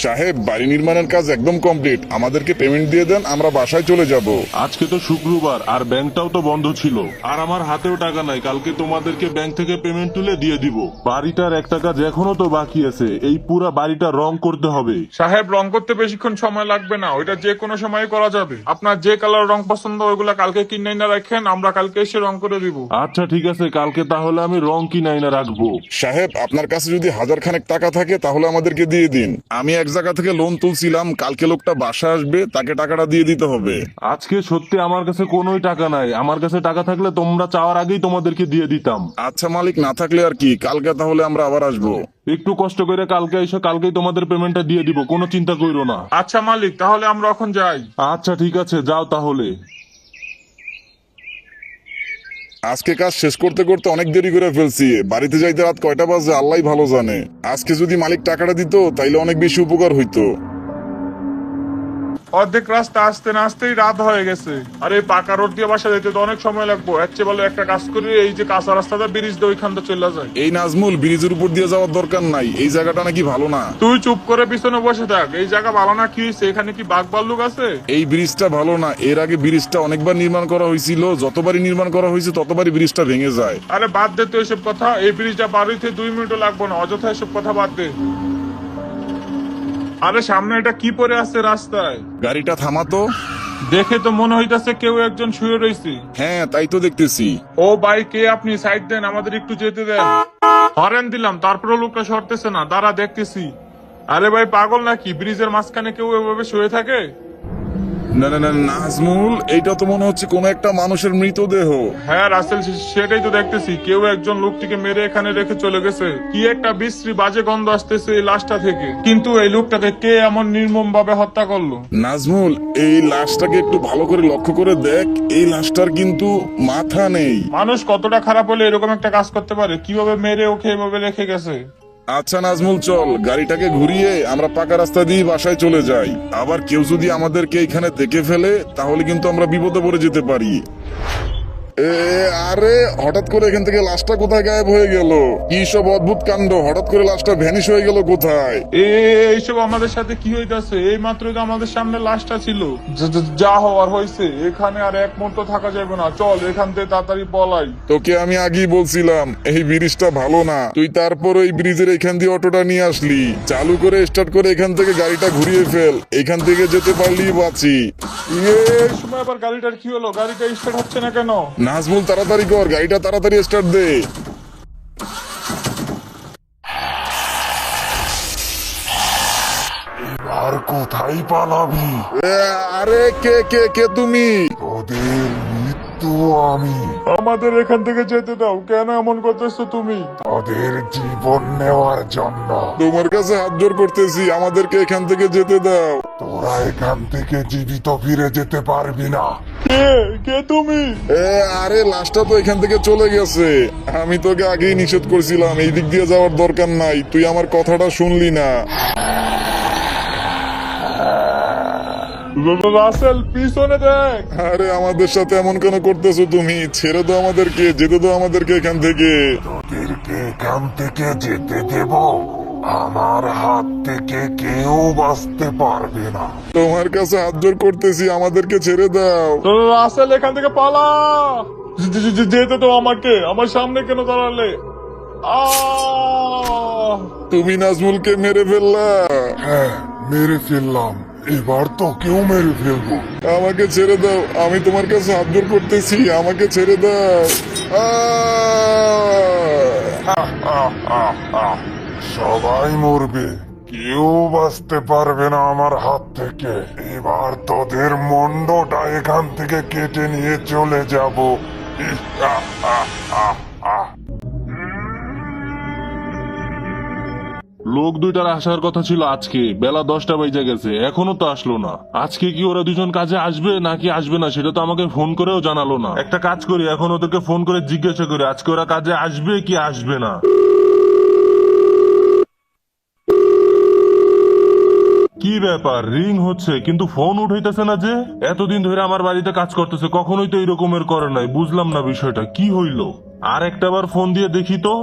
সাহেব, বাড়ি নির্মাণের কাজ একদম কমপ্লিট, আমাদেরকে পেমেন্ট দিয়ে দেন, আমরা বাসায় চলে যাব। আজকে তো শুক্রবার আর ব্যাংকটাও তো বন্ধ ছিল, আর আমার হাতেও টাকা নাই। কালকে তোমাদেরকে ব্যাংক থেকে পেমেন্ট তুলে দিয়ে দিব। বাড়িটার একটা কাজ এখনো তো বাকি আছে, এই পুরা বাড়িটা রং করতে হবে। সাহেব, রং করতে বেশিক্ষণ সময় লাগবে না, ওইটা যে কোনো সময় করা যাবে। আপনার যে কালার রং পছন্দ ওইগুলা কালকে কিনে না রাখেন, আমরা কালকে এসে রং করে দিব। আচ্ছা ঠিক আছে, কালকে তাহলে আমি রং কিনাই না রাখবো। সাহেব, আপনার কাছে যদি 1000 খানেক টাকা থাকে তাহলে আমাদেরকে দিয়ে দিন। আমি এক জায়গা থেকে লোন তুলছিলাম, কালকে লোকটা বাসা আসবে, তাকে টাকাটা দিয়ে দিতে হবে। আজকে সত্যি আমার কাছে কোনোই টাকা নাই। আমার কাছে টাকা থাকলে তোমরা চাওয়ার আগেই তোমাদেরকে দিয়ে দিতাম। আচ্ছা মালিক, না থাকলে আর কি, কালকে তাহলে আমরা আবার আসবো। একটু কষ্ট করে কালকে এসে কালকেই তোমাদের পেমেন্টটা দিয়ে দিব, কোনো চিন্তা করো না। আচ্ছা মালিক, তাহলে আমরা এখন যাই। আচ্ছা ঠিক আছে, যাও তাহলে। আজকে কাজ শেষ করতে করতে অনেক দেরি করে ফেলছি, বাড়িতে যাইতে রাত কয়টা বাজে আল্লাহ ভালো জানে। আজকে যদি মালিক টাকাটা দিত তাইলে অনেক বেশি উপকার হইতো। অর্ধেক রাস্তা আসতে না আসতেই রাত হয়ে গেছে, আর এই পাকা রোড দিয়ে বাসা যেতে তো অনেক সময় লাগবে। এর চেয়ে ভালো একটা কাজ করি, এই যে কাঁচা রাস্তাটা ব্রিজ দিয়ে ওইখানটা চলে যায়। এই নাজমুল, ব্রিজের উপর দিয়ে যাওয়ার দরকার নাই, এই জায়গাটা নাকি ভালো না। তুই চুপ করে পিছনে বসে থাক। এই জায়গা ভালো না কি হয়েছে? এখানে কি বাঘ ভাল্লুক আছে? এই ব্রিজটা ভালো না, এর আগে ব্রিজটা অনেকবার নির্মাণ করা হয়েছিল, যতবারই নির্মাণ করা হয়েছে ততবারই ব্রিজটা ভেঙে যায়। আরে বাদ দে তো এসব কথা, এই ব্রিজটা পার হইতে 2 মিনিটও লাগবে না, অযথা এসব কথা বাদ দে। আরে সামনে এটা কি পরে আছে রাস্তায়? গাড়িটা থামাতো। দেখে তো মনে হইতাছে কেউ একজন শুয়ে রয়েছে। হ্যাঁ, তাই তো দেখতেছি। ও ভাই, কে আপনি? সাইড দেন, আমাদের একটু যেতে দেন। হরেন দিলাম, তারপরে লোকটা সরতেছে না, দাঁড়া দেখতেছি। আরে ভাই, পাগল নাকি? ব্রিজের মাঝখানে কেউ এভাবে শুয়ে থাকে? না না না নাজমুল, এইটা তো মনে হচ্ছে কোন একটা মানুষের মৃতদেহ। হ্যাঁ রাসেল, সেটাই তো দেখতেছি। কেউ একজন লোকটিকে মেরে এখানে রেখে চলে গেছে। কি একটা বিশ্রী বাজে গন্ধ আসতেছে এই লাশটা থেকে। কিন্তু এই লোকটাকে কে এমন নির্মম ভাবে হত্যা করলো? নাজমুল, এই লাশটাকে একটু ভালো করে লক্ষ্য করে দেখ, এই লাশটার কিন্তু মাথা নেই। মানুষ কতটা খারাপ হলে এরকম একটা কাজ করতে পারে? কিভাবে মেরে ওকে এভাবে রেখে গেছে? আচ্ছা নাজমুল, চল গাড়িটাকে ঘুরিয়ে আমরা পাকা রাস্তা দিয়ে বাসায় চলে যাই। আবার কেউ যদি আমাদেরকে এখানে দেখে ফেলে তাহলে কিন্তু আমরা বিপদে পড়ে যেতে পারি। আরে হঠাৎ করে এখান থেকে লাশটা কোথায় গায়েব হয়ে গেল? কি সব অদ্ভুত কাণ্ড, হঠাৎ করে লাশটা ভ্যানিশ হয়ে গেল কোথায়? এইসব আমাদের সাথে কি হইতাছে? এই মাত্রই তো আমাদের সামনে লাশটা ছিল। যা হওয়ার হয়েছে, এখানে আর এক মুহূর্ত থাকা যাবে না। চল এখান থেকে তাড়াতাড়ি পলাই। তোকে আমি আগেই বলছিলাম এই ব্রিজটা ভালো না, তুই তারপর ওই ব্রিজের এখান দিয়ে অটোটা নিয়ে আসলি। চালু করে স্টার্ট করে এখান থেকে গাড়িটা ঘুরিয়ে ফেল, এখান থেকে যেতে পারলেই বাঁচি। এই সময় আবার গাড়িটার কি হলো? গাড়িটা স্টার্ট হচ্ছে না কেন? নাজমুল, তাড়াতাড়ি কর, গাড়িটা তাড়াতাড়ি স্টার্ট দে। আর কোথায় পালাবি? আরে কে কে কে তুমি? তোদের মৃত্যু আমি। আমাদের এখান থেকে যেতে দাও। কেন এমন করতেছো তুমি? তোদের জীবন নেওয়ার জন্য। তোমার কাছে হাত জোর করতেছি, আমাদেরকে এখান থেকে যেতে দাও। তোরা এখান থেকে জীবিত ফিরে যেতে পারবি না। কে কে তুমি? আরে লাশটা তো এখান থেকে চলে গেছে। আমি তোকে আগেই নিষেধ করছিলাম এই দিক দিয়ে যাওয়ার দরকার নাই, তুই আমার কথাটা শুনলি না। রাসেল, পিছনে দেখ। আরে আমাদের সাথে এমন কেন করতেছো তুমি? ছেড়ে দাও আমাদেরকে, যেতে দাও আমাদেরকে এখান থেকে। তোদেরকে এখান থেকে যেতে দেব? আমার হাত থেকে কেউ বাঁচতে পারবে না। তোমার কাছে হাত জোর করতেছি, আমাদেরকে ছেড়ে দাও। রাসেল, এখান থেকে পালা। যেতে তো আমাকে। আমার সামনে কেন দাঁড়ালে? তুমি নাজমুলকে মেরে ফেললা। হ্যাঁ, মেরে ফেললাম। এবার তো কেউ মেরে ফেলবো। আমাকে ছেড়ে দাও, আমি তোমার কাছে হাত জোর করতেছি, আমাকে ছেড়ে দাও। সবাই মরবে, কেউ বাঁচতে পারবে না আমার হাত থেকে। এবার তোদের মুন্ডটা এখান থেকে কেটে নিয়ে চলে যাব। লোক দুইটার আসার কথা ছিল আজকে, বেলা 10টা বেজে গেছে, এখনো তো আসলো না। আজকে কি ওরা দুজন কাজে আসবে নাকি আসবে না সেটা তো আমাকে ফোন করেও জানালো না। একটা কাজ করি, এখন ওদেরকে ফোন করে জিজ্ঞাসা করি আজকে ওরা কাজে আসবে কি আসবে না। কি ব্যাপার, রিং হচ্ছে কিন্তু ফোন উঠাইতেছে না যে? এতদিন ধরে আমার বাড়িতে কাজ করতেছে, কখনোই তো এরকমের করে নাই, বুঝলাম না বিষয়টা কি হইলো। আর একটা বার ফোন দিয়ে দেখি তো।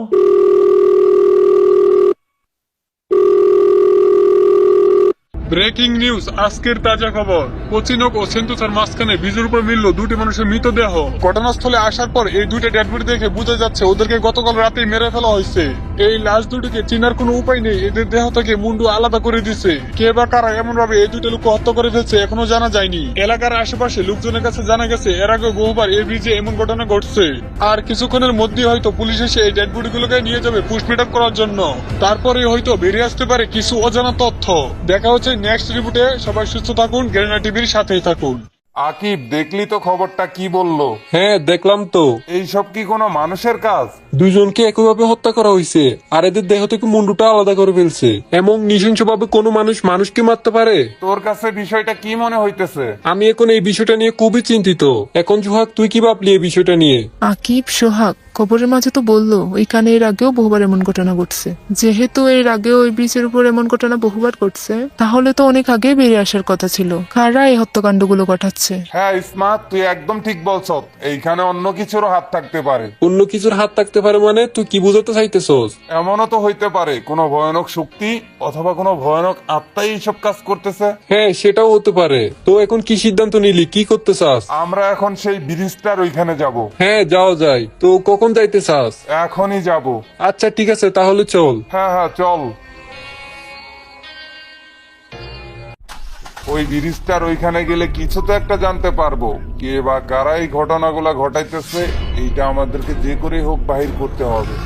ব্রেকিং নিউজ, আজকের তাজা খবর। কোচিনক ও সেন্টোসার মাঝখানে ব্রিজের উপর মিলল দুটি মানুষের মৃতদেহ। ঘটনাস্থলে আসার পর এই দুইটা ডেড বডি দেখে বোঝা যাচ্ছে ওদেরকে গতকাল রাতেই মেরে ফেলা হয়েছে। এই লাশ দুটিকে চেনার কোনো উপায় নেই, এদের দেহ থেকে মুন্ডু আলাদা করে দিছে। কে বা কারা এমন ভাবে এই দুটো লোককে হত্যা করে ফেলছে এখনো জানা যায়নি। এলাকার আশেপাশে লোকজনের কাছে জানা গেছে এর আগে বহুবার এই ব্রিজে এমন ঘটনা ঘটছে। আর কিছুক্ষণের মধ্যে হয়তো পুলিশ এসে এই ডেড বডি গুলোকে নিয়ে যাবে পোস্টমর্টম করার জন্য। তারপরে হয়তো বেরিয়ে আসতে পারে কিছু অজানা তথ্য। দেখা হচ্ছে নেক্সট রিপোর্টে। সবাই সুস্থ থাকুন, গেরিনা টিভির সাথেই থাকুন। আকিব, দেখলি তো খবরটা কি বললো? হ্যাঁ দেখলাম তো, এইসব কি কোনো মানুষের কাজ? দুজনকে একইভাবে হত্যা করা হয়েছে আর এদের দেহ থেকে মুন্ডুটা আলাদা করে ফেলছে। এমন নৃশংসভাবে কোনো মানুষ মানুষকে মারতে পারে? তোর কাছে বিষয়টা কি মনে হইতেছে? আমি এখন এই বিষয়টা নিয়ে খুবই চিন্তিত। এখন সোহাগ, তুই কি ভাবলি এই বিষয়টা নিয়ে? আকিব, সোহাগ খবরের মাঝে তো বললো ওইখানে এর আগেও বহুবার এমন ঘটনা ঘটছে। যেহেতু এর আগেও ওই ব্রিজের উপর এমন ঘটনা বহুবার ঘটছে, তাহলে তো অনেক আগে বেরিয়ে আসার কথা ছিল। কারা এই হত্যাকাণ্ডগুলো ঘটাচ্ছে? হ্যাঁ ইসমা, তুই একদম ঠিক বলছ। এইখানে অন্য কিছুরও হাত থাকতে পারে। অন্য কিছুর হাত থাকতে পারে মানে? তুই কি বুঝাতে চাইতেছস? এমনও তো হইতে পারে কোনো ভয়ানক শক্তি অথবা কোনো ভয়ানক আত্মাই এইসব কাজ করতেছে। হ্যাঁ, সেটাও হতে পারে। তো এখন কি সিদ্ধান্ত নিলি, কি করতে চাস? আমরা এখন সেই ব্রিজটার ওইখানে যাব। হ্যাঁ যাওয়া যায়। তো কখন যাইতে চাস? এখনই যাব। আচ্ছা ঠিক আছে, তাহলে চল। হ্যাঁ হ্যাঁ চল। ওই ব্রিজটার ওইখানে গেলে কিছু তো একটা জানতে পারবো। কে বা কারা এই ঘটনাগুলা ঘটাইতেছে, এইটা আমাদেরকে যে করে হোক বাহির করতে হবে।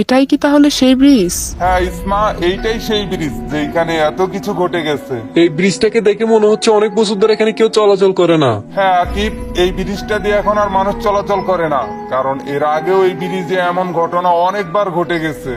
এটাই কি তাহলে সেই ব্রিজ? হ্যাঁ ইসমা, এইটাই সেই ব্রিজ যেখানে এত কিছু ঘটে গেছে। এই ব্রিজটাকে দেখে মনে হচ্ছে অনেক বছর ধরে এখানে কেউ চলাচল করে না। হ্যাঁ আকিব, এই ব্রিজটা দিয়ে এখন আর মানুষ চলাচল করে না, কারণ এর আগেও এই ব্রিজে এমন ঘটনা অনেকবার ঘটে গেছে।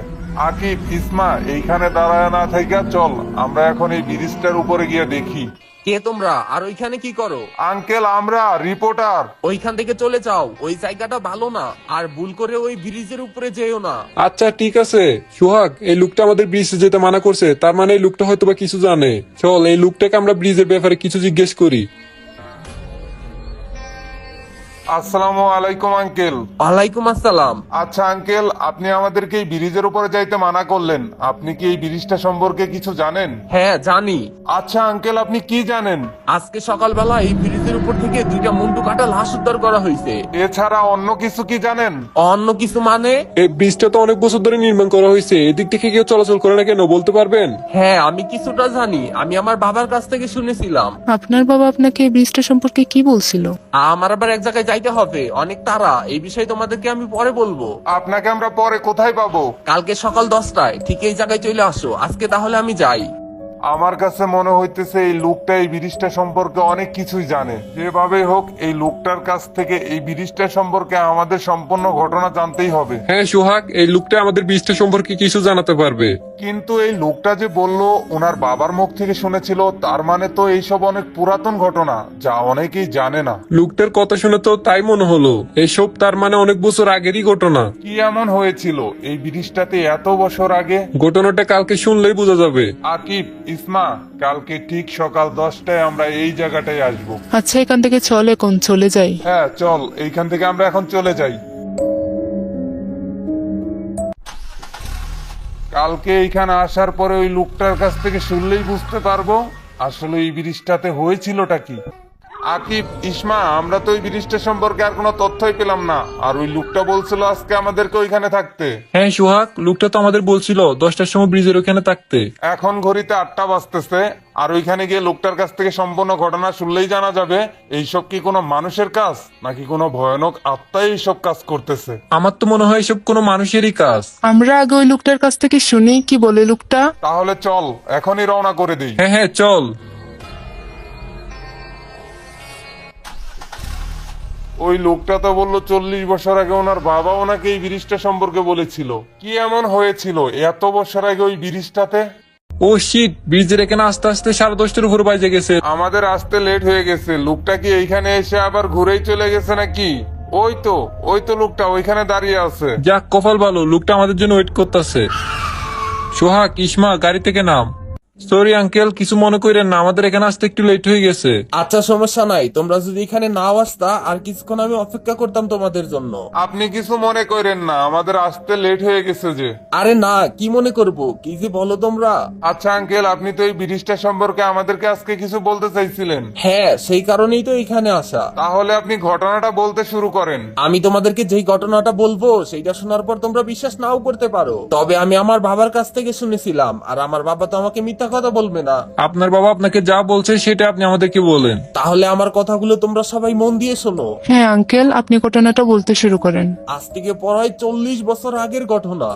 আকিব, ইসমা, এইখানে দাঁড়ায় না থাইকা চল আমরা এখন এই ব্রিজটার উপরে গিয়ে দেখি। কে তোমরা আর ওইখানে কি করো? আঙ্কেল, আমরা রিপোর্টার। ওইখান থেকে চলে যাও, ওই জায়গাটা ভালো না। আর ভুল করে ওই ব্রিজের উপরে যেও না। আচ্ছা ঠিক আছে সোহাগ, এই লোকটা আমাদের ব্রিজে যেতে মানা করছে, তার মানে এই লোকটা হয়তো বা কিছু জানে। চল এই লোকটাকে আমরা ব্রিজের ব্যাপারে কিছু জিজ্ঞেস করি। আসসালামু আলাইকুম আঙ্কেল। ওয়ালাইকুম আসসালাম। আচ্ছা আঙ্কেল, আপনি আমাদেরকে এই ব্রিজের উপরে যাইতে মানা করলেন, আপনি কি এই ব্রিজটা সম্পর্কে কিছু জানেন? হ্যাঁ জানি। আচ্ছা আঙ্কেল, আপনি কি জানেন? আজকে সকালবেলা এই ব্রিজের উপর থেকে দুইটা মুন্ডু কাটা লাশ উদ্ধার করা হয়েছে। এছাড়া অন্য কিছু কি জানেন? অন্য কিছু মানে? এই ব্রিজটা তো অনেক বছর ধরে নির্মাণ করা হয়েছে, এদিক থেকে কেউ চলাচল করে না কেন, বলতে পারবেন? হ্যাঁ আমি কিছুটা জানি, আমি আমার বাবার কাছ থেকে শুনেছিলাম। আপনার বাবা আপনাকে এই ব্রিজটা সম্পর্কে কি বলছিল? আমার আবার এক জায়গায় যাইতে হবে, অনেক তাড়া। এই বিষয়ে তোমাদেরকে আমি পরে বলবো। আপনাকে আমরা পরে কোথায় পাবো? কালকে সকাল 10টায় ঠিক এই জায়গায় চলে আসো। আজকে তাহলে আমি যাই। আমার কাছে মনে হইতেছে এই লোকটা এই ব্রিজটা সম্পর্কে অনেক কিছুই জানে। যেভাবে হোক এই লোকটার কাছ থেকে এই ব্রিজটা সম্পর্কে আমাদের সম্পূর্ণ ঘটনা জানতেই হবে। হ্যাঁ সোহাগ, এই লোকটা আমাদের ব্রিজটা সম্পর্কে কিছু জানাতে পারবে। কিন্তু এই লোকটা যে বললো ওনার বাবার মুখ থেকে শুনেছিল, তার মানে তো এইসব অনেক পুরাতন ঘটনা যা অনেকেই জানে না। লোকটার কথা শুনে তো তাই মনে হলো, এসব তার মানে অনেক বছর আগেরই ঘটনা। কি এমন হয়েছিল এই ব্রিজটাতে এত বছর আগে? ঘটনাটা কালকে শুনলেই বোঝা যাবে। আকিব, ইসমা, কালকে ঠিক সকাল 10টায় আমরা এই জায়গাটায় আসবো। আচ্ছা এখান থেকে চল, এখন চলে যাই। হ্যাঁ চল, এইখান থেকে আমরা এখন চলে যাই। কালকে এইখানে আসার পরে ওই লোকটার কাছ থেকে শুনলেই বুঝতে পারবো আসলে এই ব্রিজটাতে হয়েছিলটা কি। আকিব, ইসমা, আমরা তো ওই ব্রিজটা সম্পর্কে আর কোনো তথ্যই পেলাম না। আর ওই লোকটা বলছিল আজকে আমাদেরকে ওইখানে থাকতে। হ্যাঁ সোহাগ, লোকটা তো আমাদের বলছিল 10টার সময় ব্রিজের ওখানে থাকতে। এখন ঘড়িতে 8টা বাজতেছে। আর ওইখানে গিয়ে লোকটার কাছ থেকে সম্পূর্ণ ঘটনা শুনলেই জানা যাবে এইসব কি কোনো মানুষের কাজ নাকি কোনো ভয়ানক আত্মাই এইসব কাজ করতেছে। আমার তো মনে হয় এসব কোনো মানুষেরই কাজ। আমরা আগে ওই লোকটার কাছ থেকে শুনি কি বলে লোকটা। তাহলে চল এখনই রওনা করে দিই। হ্যাঁ হ্যাঁ চল। ওই লোকটা তো বললো 40 বছর আগে ওনার বাবা ওনাকে এই ব্রিজটা সম্পর্কে বলেছিল। কি এমন হয়েছিল এত বছর আগে ওই ব্রিজটাতে? ও শিট, ব্রিজের এখানে আস্তে আস্তে 10:30-এর উপর বাজে গেছে। আমাদের আসতে লেট হয়ে গেছে। লোকটা কি এইখানে এসে আবার ঘুরেই চলে গেছে নাকি? ওই তো লোকটা ওইখানে দাঁড়িয়ে আছে। যাক কপাল ভালো, লোকটা আমাদের জন্য ওয়েট করতেছে। সোহাগ, ইসমা, গাড়ি থেকে নাম। সরি আঙ্কেল, কিছু মনে করেন না, আমাদের এখানে আসতে একটু লেট হয়ে গেছে। আচ্ছা সমস্যা নাই, তোমরা যদি এখানে নাও আসতা আর কিছুক্ষণ আমি অপেক্ষা করতাম তোমাদের জন্য। আপনি কিছু মনে করেন না, আমাদের আসতে লেট হয়ে গেছে যে। আরে না, কি মনে করব, কি যে বলো তোমরা। আচ্ছা আঙ্কেল, আপনি তো এই ব্রিজটা সম্পর্কে আমাদেরকে আজকে কিছু বলতে চাইছিলেন। হ্যাঁ, সেই কারণেই তো এখানে আসা। তাহলে আপনি ঘটনাটা বলতে শুরু করেন। আমি তোমাদেরকে যেই ঘটনাটা বলবো সেইটা শোনার পর তোমরা বিশ্বাস নাও করতে পারো, তবে আমি আমার বাবার কাছ থেকে শুনেছিলাম, আর আমার বাবা তো আমাকে মিথ্যা কথা বলবে না। আপনার বাবা আপনাকে যা বলছে সেটা আপনি আমাদেরকে বলেন। তাহলে আমার কথাগুলো তোমরা সবাই মন দিয়ে শোনো। হ্যাঁ আঙ্কেল, আপনি ঘটনাটা বলতে শুরু করেন। আজ থেকে প্রায় 40 বছর আগের ঘটনা।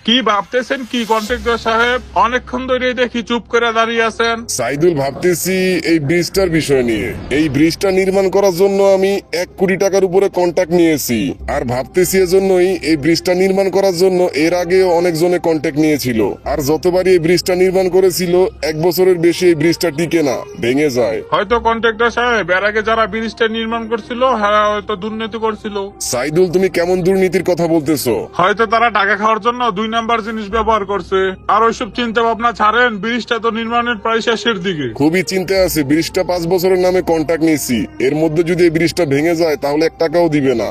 কি ভাবতেছেন কি কন্ট্রাক্টর সাহেব? অনেকক্ষণ ধরে দেখি চুপ করে দাঁড়িয়ে আছেন। সাইদুল, ভাবতেছি এই ব্রিজটার বিষয় নিয়ে। এই ব্রিজটা নির্মাণ করার জন্য আমি 1 কোটি টাকার উপরে কন্ট্যাক্ট নিয়েছি, আর ভাবতেছি এজন্যই এই ব্রিজটা নির্মাণ করার জন্য এর আগে অনেকজনে কন্ট্যাক্ট নিয়েছিল, আর যতবারই এই ব্রিজটা নির্মাণ করেছিল 1 বছরের বেশি এই ব্রিজটা টিকে না, ভেঙে যায়। হয়তো কন্ট্রাক্টর সাহেব এর আগে যারা ব্রিজটা নির্মাণ করছিল হ্যাঁ হয়তো দুর্নীতি করছিল। সাইদুল, তুমি কেমন দুর্নীতির কথা বলতেছো? হয়তো তারা টাকা খাওয়ার জন্য 2 নাম্বার জিনিস ব্যবহার করছে। আর ওইসব চিন্তা ভাবনা ছাড়েন, ব্রিজটা তো নির্মাণের প্রায় শেষের দিকে। খুবই চিন্তা আছে। ব্রিজটা 5 বছরের নামে কন্ট্যাক্ট নিয়েছি, এর মধ্যে যদি এই ব্রিজটা ভেঙে যায় তাহলে 1 টাকাও দিবে না।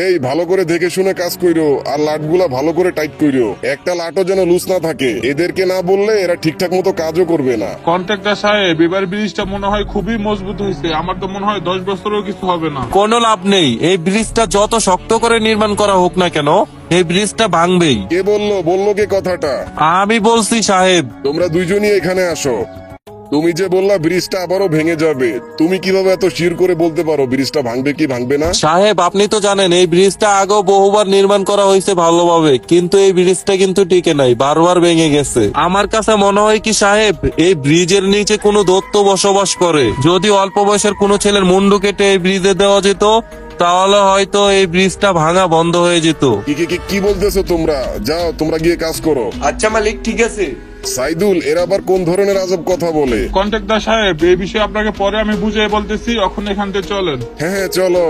এই ভালো করে দেখে শুনে কাজ কইরো, আর লাটগুলা ভালো করে টাইট কইরো, একটা লাটও যেন লুজ না থাকে। এদেরকে না বললে এরা ঠিকঠাক মতো কাজও করবে না। কন্ট্রাক্টর সাহেব, এবার ব্রিজটা মনে হয় খুবই মজবুত হয়েছে। আমার তো মনে হয় 10 বছরও কিছু হবে না। কোনো লাভ নেই, এই ব্রিজটা যত শক্ত করে নির্মাণ করা হোক না কেন, এই ব্রিজটা ভাঙবেই। কে বললো কে কথাটা? আমি বলছি সাহেব। তোমরা দুইজনই এখানে আসো। তুমি যে বললা ব্রিজটা আবারও ভেঙে যাবে, তুমি কিভাবে এত শির করে বলতে পারো ব্রিজটা ভাঙবে কি ভাঙবে না? সাহেব, আপনি তো জানেন এই ব্রিজটা আগেও বহুবার নির্মাণ করা হয়েছে ভালোভাবে, কিন্তু এই ব্রিজটা কিন্তু টিকে নাই, বারবার ভেঙে গেছে। আমার কাছে মনে হয় কি সাহেব, এই ব্রিজের নিচে কোনো দৈত্য বসবাস করে। যদি অল্প বয়সের কোনো ছেলের মুন্ডু কেটে এই ব্রিজে দেওয়া যেত, তাহলে হয়তো এই ব্রিজটা ভাঙা বন্ধ হয়ে যেত। কি বলতেছো তোমরা? যাও, তোমরা গিয়ে কাজ করো। আচ্ছা মালিক, ঠিক আছে। সাইদুল, এরা আবার কোন ধরনের আজব কথা বলে? কন্ট্রাক্টর সাহেব, এই বিষয়ে আপনাকে পরে আমি বুঝিয়ে বলতেছি, এখন এখান থেকে চলেন। হ্যাঁ চলো।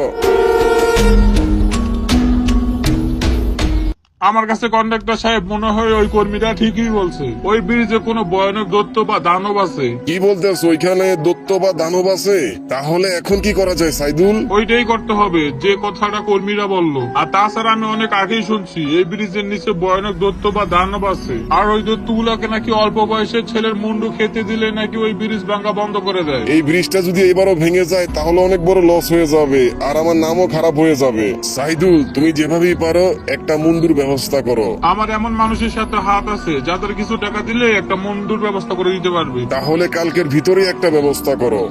আমার কাছে কন্ট্রাক্টর সাহেব মনে হয় ওই কর্মীরা ঠিকই বলছে, ওই ব্রিজে কোনো ভয়ানক দৈত্য বা দানব আছে। কি বলতেছো? ওইখানে দৈত্য বা দানব আছে? তাহলে এখন কি করা যায় সাইদুল? ওইটাই করতে হবে যে কথাটা কর্মীরা বললো। আর তাছাড়া আমি অনেক আগেই শুনছি এই ব্রিজের নিচে ভয়ানক দৈত্য বা দানব আছে, আর ওই দৈত্যগুলোকে নাকি অল্প বয়সের ছেলের মুন্ডু খেতে দিলে নাকি ওই ব্রিজ ভাঙা বন্ধ করে দেয়। এই ব্রিজটা যদি এবারও ভেঙে যায় তাহলে অনেক বড় লস হয়ে যাবে, আর আমার নামও খারাপ হয়ে যাবে। সাইদুল, তুমি যেভাবেই পারো একটা মুন্ডুর ব্যবস্থা করো। আমার এমন মানুষের সাথে হাত আছে যাদের কিছু টাকা দিলে একটা মুন্ডুর ব্যবস্থা করে দিতে পারবে। তাহলে কালকের ভিতরেই একটা ব্যবস্থা করো।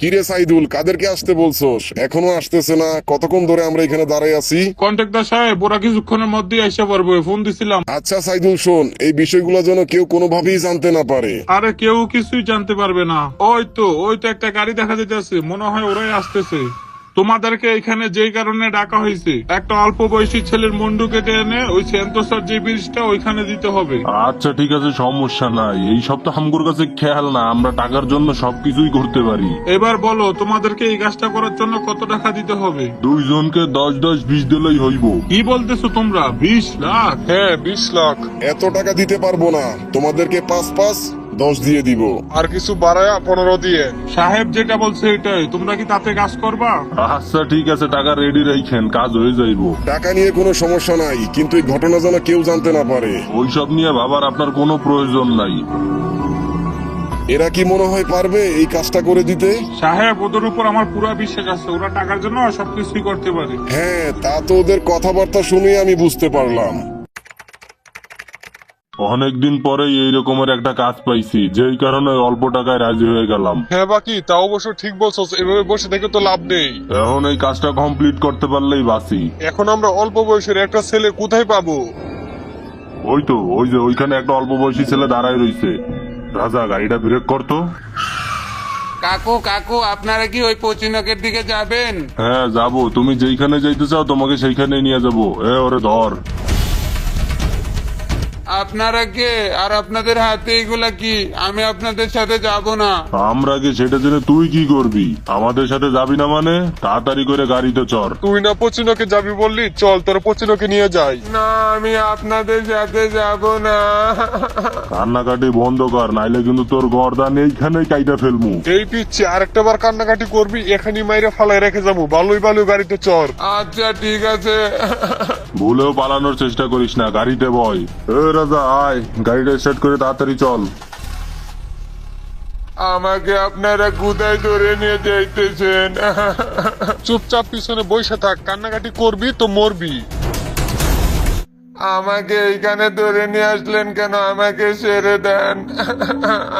কিরে সাইদুল, কাদেরকে আসতে বলছোস? এখনো আসতেছে না? কতক্ষণ ধরে আমরা এখানে দাঁড়ায় আছি? কন্ট্রাক্টর সাহেব, ওরা কিছুক্ষণের মধ্যেই এসে পড়বে, ফোন দিছিলাম। আচ্ছা সাইদুল, শোন, এই বিষয়গুলো যেন কেউ কোনোভাবেই জানতে না পারে। আরে কেউ কিছুই জানতে পারবে না। ওই তো একটা গাড়ি দেখা যেতেছে, মনে হয় ওরাই আসতেছে। তোমাদেরকে এখানে যেই কারণে ডাকা হয়েছে, একটা অল্প বয়সী ছেলের মুন্ডু কেটে এনে ওই সেন্তোসার যে ব্রিজটা ওইখানে দিতে হবে। আচ্ছা ঠিক আছে, সমস্যা নাই। এই সব তো আমগুর কাছে খেয়াল না, আমরা টাকার জন্য সবকিছুই করতে পারি। এবার বলো, তোমাদেরকে এই কাজটা করার জন্য কত টাকা দিতে হবে? 2 জনকে 10-10-20 দিলেই হইব। কি বলতেছো তোমরা? 20 লাখ? হ্যাঁ 20 লাখ। এত টাকা দিতে পারবো না, তোমাদেরকে 5-5-10 দিয়ে দিব। আর কিছু বাড়ায়া 15 দিয়ে। সাহেব যেটা বলছে এটাই, তোমরা কি তাতে কাজ করবা? আচ্ছা ঠিক আছে, টাকা রেডি রাখেন, কাজ হয়ে যাইব। টাকা নিয়ে কোনো সমস্যা নাই, কিন্তু এই ঘটনা যেন কেউ জানতে না পারে। ওইসব নিয়ে ভাবার আপনার কোনো প্রয়োজন নাই। এরা কি মনে হয় পারবে এই কাজটা করে দিতে? সাহেব, ওদের উপর আমার পুরো বিশ্বাস আছে, ওরা টাকার জন্য সবকিছুই করতে পারে। হ্যাঁ, তা তো ওদের কথাবার্তা শুনে আমি বুঝতে পারলাম। অনেকদিন পরেই এই রকমের একটা কাজ পাইছি, যেই কারণে অল্প টাকায় রাজি হয়ে গেলাম। হ্যাঁ বাকি, তা অবশ্য ঠিক বলছো, এভাবে বসে থেকে তো লাভ নেই। এখন এই কাজটা কমপ্লিট করতে পারলেই বাঁচি। এখন আমরা অল্প বয়সের একটা ছেলে কোথায় পাবো? ওই তো, ওই যে ওইখানে একটা অল্প বয়সী ছেলে দাঁড়ায় রইছে। রাজা, গাড়িটা ব্রেক করতো। কাকু, আপনারা কি ওই পচিনকের দিকে যাবেন? হ্যাঁ যাবো, তুমি যেইখানে যাইতে চাও তোমাকে সেইখানে নিয়ে যাবো। ওরে ধর। আপনারা কে আর আপনাদের হাতে এগুলা কি? আমি আপনাদের সাথে যাব না। আমরা কি সেটা জেনে তুই কি করবি? আমাদের সাথে যাবি না মানে তাড়াতাড়ি করে গাড়িতে চড়। তুই না পচিনোকে যাবি বললি, চল তোর পচিনোকে নিয়ে যাই। না, আমি আপনাদের সাথে যাব না। কান্নাকাটি বন্ধ কর, নাইলে কিন্তু তোর গর্দান এইখানেই কাইটা ফেলমু। এই পিচ্ছি আরেকটা বার কান্নাকাটি করবি, এখানে মাইরে ফালাই রেখে যাবো। ভালোই ভালো গাড়িতে চড়। আচ্ছা ঠিক আছে। ভুলেও পালানোর চেষ্টা করিস না, গাড়িতে বয়। এ রাজা আয়, গাড়িটা স্টার্ট করে তাড়াতাড়ি চল। আমাকে আপনারা কোথায় ধরে নিয়ে যাইতেছেন? চুপচাপ পিছনে বসে থাক, কান্নাকাটি করবি তো মরবি। আমাকে এইখানে ধরে নিয়ে আসলেন কেন? আমাকে ছেড়ে দেন,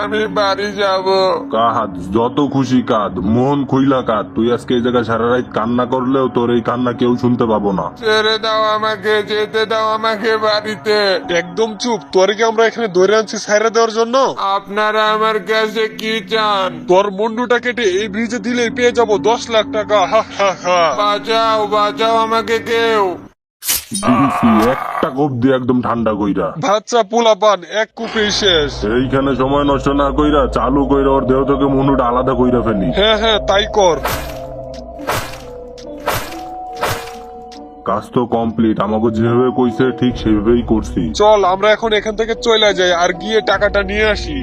আমি বাড়ি যাব। কাঁদ, যত খুশি কাঁদ, মন খুইলা কাঁদ। তুই আজকে এই জায়গায় সারা রাত কান্না করলেও তোর এই কান্না কেউ শুনতে পাবো না। ছেড়ে দাও আমাকে, যেতে দাও আমাকে বাড়িতে। একদম চুপ, তোর কি আমরা এখানে ধরে আনছি ছাইরা দেওয়ার জন্য? আপনারা আমার কাছে কি চান? তোর মুন্ডুটা কেটে এই ব্রিজে দিলেই পেয়ে যাবো 10 লাখ টাকা। হা হা হা। বাঁচাও, বাঁচাও আমাকে কেউ। দিছি একটা কোপ দিয়ে একদম ঠান্ডা কইরা। বাচ্চা পোলাপান এক কুপেই শেষ। এইখানে সময় নষ্ট না কইরা চালু কইরা ওর দেহ থেকে মনুটা আলাদা কইরা ফেলি। হ্যাঁ হ্যাঁ তাই কর। কাজ তো কমপ্লিট, আমাকে যেভাবে কইছে ঠিক সেভাবেই করছি। চল আমরা এখন এখান থেকে চলে যাই আর গিয়ে টাকাটা নিয়ে আসি।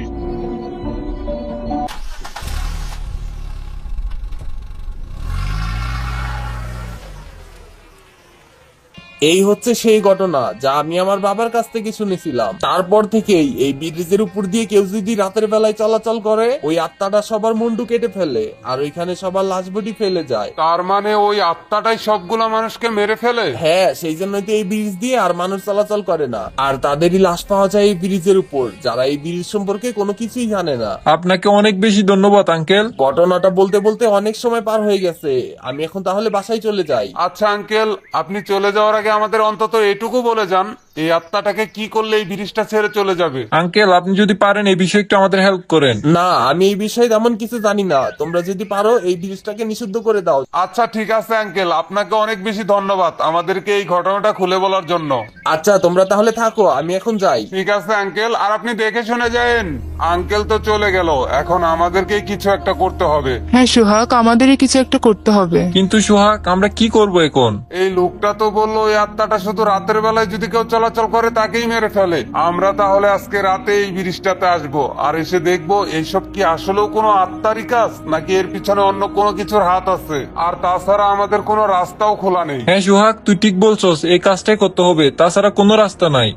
এই হচ্ছে সেই ঘটনা যা আমি আমার বাবার কাছ থেকে শুনেছিলাম। তারপর থেকেই এই ব্রিজের উপর দিয়ে কেউ যদি রাতের বেলায় চলাচল করে, ওই আত্মাটা সবার মুন্ডু কেটে ফেলে আর ওইখানে সবার লাশ বডি ফেলে যায়। তার মানে ওই আত্মাটাই সবগুলো মানুষকে মেরে ফেলে? হ্যাঁ, সেই জন্যই তো এই ব্রিজ দিয়ে আর মানুষ চলাচল করে না, আর তাদেরই লাশ পাওয়া যায় এই ব্রিজের উপর, যারা এই ব্রিজ সম্পর্কে কোনো কিছুই জানে না। আপনাকে অনেক বেশি ধন্যবাদ আঙ্কেল। ঘটনাটা বলতে বলতে অনেক সময় পার হয়ে গেছে, আমি এখন তাহলে বাসায় চলে যাই। আচ্ছা আঙ্কেল, আপনি চলে যাওয়ার আগে আমাদের অন্তত এটুকু বলে যান, এই আত্মাটাকে কি করলে এই ব্রিজটা ছেড়ে চলে যাবে? আঙ্কেল, আপনি যদি পারেন এই বিষয়ে একটু আমাদের হেল্প করেন। না, আমি এই বিষয়ে তেমন কিছু জানি না, তোমরা যদি পারো এই ব্রিজটাকে নিষিদ্ধ করে দাও। আচ্ছা ঠিক আছে আঙ্কেল, আপনাকে অনেক বেশি ধন্যবাদ আমাদেরকে এই ঘটনাটা খুলে বলার জন্য। আচ্ছা, তোমরা তাহলে থাকো, আমি এখন যাই। ঠিক আছে আঙ্কেল, আর আপনি দেখে শুনে যায়েন। আঙ্কেল তো চলে গেল, এখন আমাদেরকে কিছু একটা করতে হবে। হ্যাঁ সোহাগ, আমাদেরই কিছু একটা করতে হবে। কিন্তু সোহাগ, আমরা কি করব এখন? এই লোকটা তো বললো এই আত্মাটা শুধু রাতের বেলায় যদি কেউ চলাচল করে তাকেই মেরে ফেলে। আমরা তাহলে আজকে রাতে এই ব্রিজটাতে আসবো আর এসে দেখবো এইসব কি আসলেও কোনো আত্মারই কাজ, নাকি এর পিছনে অন্য কোনো কিছুর হাত আছে। আর তাছাড়া আমাদের কোনো রাস্তাও খোলা নেই। হ্যাঁ সোহাগ, তুই ঠিক বলছস, এই কাজটাই করতে হবে, তাছাড়া কোনো রাস্তা নাই।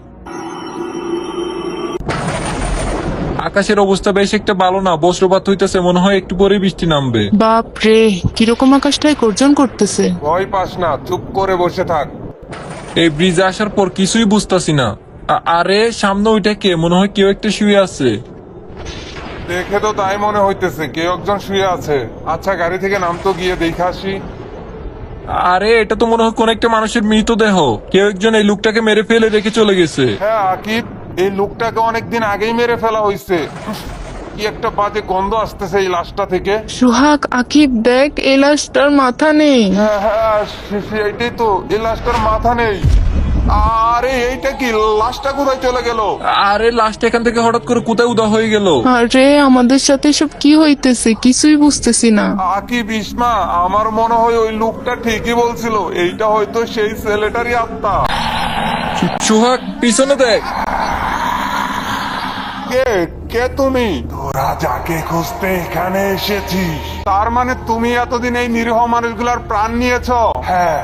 আকাশের অবস্থা বেশ একটা ভালো না, বজ্রপাত হইতেছে, মনে হয় একটু পরে বৃষ্টি নামবে। বাপ রে, কিরকম আকাশটাই গর্জন করতেছে। ভয় পাস না, চুপ করে বসে থাক। এই ব্রিজে আসার পর কিছুই বুঝতাছি না। আরে সামনে ওইটা কে? মনে হয় কেউ একটা শুয়ে আছে। দেখে তো তাই মনে হইতেছে, কেউ একজন শুয়ে আছে। আচ্ছা গাড়ি থেকে নামতো, গিয়ে দেখে আসি। আরে এটা তো মনে হয় কোন একটা মানুষের মৃতদেহ। কেউ একজন এই লোকটাকে মেরে ফেলে রেখে চলে গেছে। হ্যাঁ আকিব, এই লোকটাকে অনেকদিন আগেই মেরে ফেলা হয়েছে। কি একটা বাজে গন্ধ আসতেছে এই লাশটা থেকে। সোহাগ, আকিব দেখ, এই লাশটার মাথা নেই। হ্যাঁ হ্যাঁ, এইটাই তো, এই লাশটার মাথা নেই। আরে এইটা কি, লাশটা কোথায় চলে গেল? আরে লাশটা এখান থেকে হঠাৎ করে কোথায় উদা হয়ে গেল? আরে আমাদের সাথে সব কি হইতেছে, কিছুই বুঝতেছি না। আকিব, ইসমা, আমার মনে হয় ওই লোকটা ঠিকই বলছিল, এইটা হয়তো সেই ছেলেটারই আত্মা। সোহাগ, পিছনে দেখ। কে কে তুমি? তোরা যাকে খুঁজতে এখানে এসেছিস? তার মানে তুমি এতদিন এই নিরীহ মানুষগুলার প্রাণ নিয়েছো? হ্যাঁ,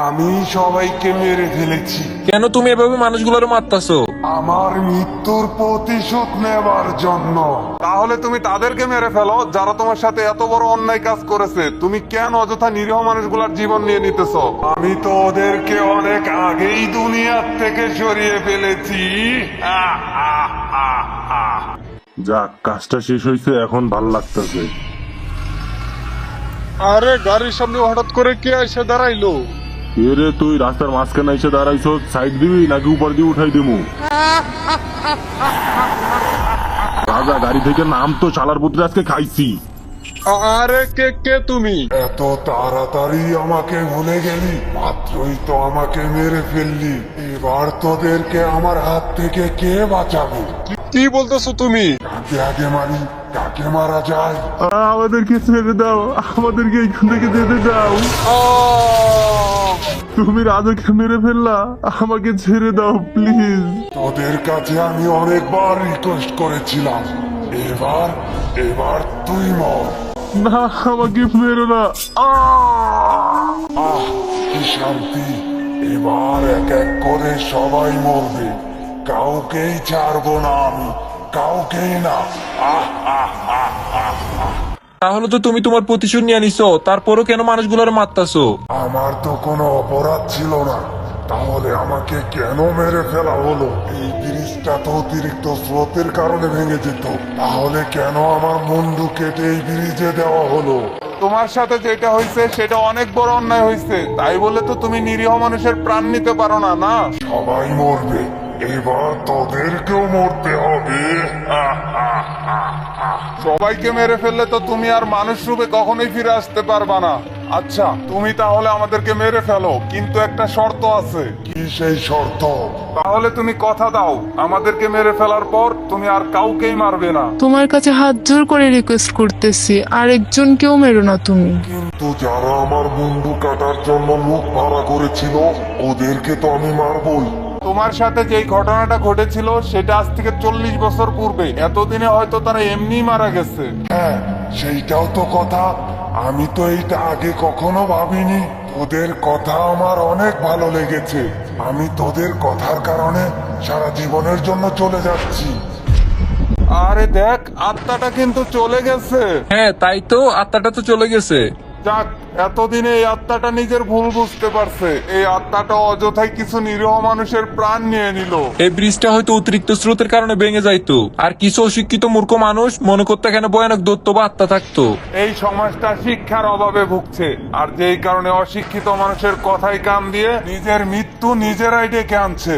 আমি সবাইকে মেরে ফেলেছি কেন তুমি এভাবে মানুষগুলোর মারতাছো? আমার মৃত্যুর প্রতিশোধ নেবার জন্য। তাহলে তুমি তাদেরকে মেরে ফেলো যারা তোমার সাথে এত বড় অন্যায় কাজ করেছে। তুমি কেন অযথা নিরীহ মানুষগুলার জীবন নিয়ে নিতেছো? আমি তো ওদেরকে অনেক আগেই দুনিয়ার থেকে সরিয়ে ফেলেছি। যাক, কাজটা শেষ হয়েছে, এখন ভাল লাগতেছে। আরে গাড়ির সামনে হঠাৎ করে কে এসে দাঁড়াইলো? কে রে তুই? রাস্তার মাঝখানে এসে দাঁড়াইছ, সাইড দিবি নাকি উপর দিয়ে উঠাই দিমু? রাজা গাড়ি থেকে নাম, তো শালার পুত্রে আজকে খাইছি। আরে কে কে তুমি? এত তাড়াতাড়ি আমাকে ভুলে গেলি? মাত্রই তো আমাকে মেরে ফেললি। এবার তোদেরকে আমার হাত থেকে কে বাঁচাবে? কি বলতেছো তুমি? কাকে আগে মারি, কাকে মারা যায়? আমাদেরকে ছেড়ে দাও, আমাদেরকে এখান থেকে যেতে দাও। তুমি রাজাকে মেরে ফেললা, আমাকে ছেড়ে দাও প্লিজ। তোদের কাছে আমি অনেকবার রিকোয়েস্ট করেছিলাম। এবার এবার তুই মর। না, আমাকে মেরো না। আহ কি শান্তি। এবার এক এক করে সবাই মরবে, কাউকেই ছাড়বো না আমি, কাউকেই না। আহ আহ আহ আহ আহ। তাহলে তো তুমি তোমার প্রতিশোধ নিয়ে নিছো, তারপরও কেন মানুষগুলোর মারতাছো? আমার তো কোনো অপরাধ ছিল না, তাহলে আমাকে কেন মেরে ফেলা হলো? এই ব্রিজটা তো অতিরিক্ত স্রোতের কারণে ভেঙে যেত, তাহলে কেন আমার মুন্ডু কেটে এই ব্রিজে দেওয়া হলো? তোমার সাথে যেটা হয়েছে সেটা অনেক বড় অন্যায় হয়েছে, তাই বলে তো তুমি নিরীহ মানুষের প্রাণ নিতে পারো না, না? সবাই মরবে, এবার তোদেরকেও মরতে হবে। আহ আহ আহ আহ। সবাইকে মেরে ফেললে তো তুমি আর মানুষ রূপে কখনোই ফিরে আসতে পারবা না। আচ্ছা, তুমি তাহলে আমাদেরকে মেরে ফেলো, কিন্তু একটা শর্ত আছে। কি সেই শর্ত? তাহলে তুমি কথা দাও, আমাদেরকে মেরে ফেলার পর তুমি আর কাউকেই মারবে না। তোমার কাছে হাত জোর করে রিকোয়েস্ট করতেছি, আর একজনকেও মেরো না তুমি। কিন্তু যারা আমার মুন্ডু কাটার জন্য লোক ভাড়া করেছিল, ওদেরকে তো আমি মারবই। তোমার সাথে যেই ঘটনাটা ঘটেছিল সেটা আজ থেকে 40 বছর পূর্বে। এতদিনে হয়তো তারা এমনিই মারা গেছে। হ্যাঁ, সেইটাও তো কথা। আমি তো এইটা আগে কখনো ভাবিনি। তোদের কথা আমার অনেক ভালো লেগেছে। আমি তোদের কথার কারণে সারা জীবনের জন্য চলে যাচ্ছি। আরে দেখ, আত্মাটা কিন্তু চলে গেছে। হ্যাঁ তাই তো, আত্মাটা তো চলে গেছে। যাক, এতদিনে এই আত্মাটা নিজের ভুল বুঝতে পারছে। এই আত্মাটা অযথাই কিছু নিরীহ মানুষের প্রাণ নিয়ে নিল। এই ব্রিজটা হয়তো অতিরিক্ত স্রোতের কারণে ভেঙে যাইতো, আর কিছু অশিক্ষিত মূর্খ মানুষ মনে করতে এখানে ভয়ানক দৈত্য বা আত্মা থাকতো। এই সমাজটা শিক্ষার অভাবে ভুগছে, আর যেই কারণে অশিক্ষিত মানুষের কথাই কান দিয়ে নিজের মৃত্যু নিজেরাই ডেকে আনছে।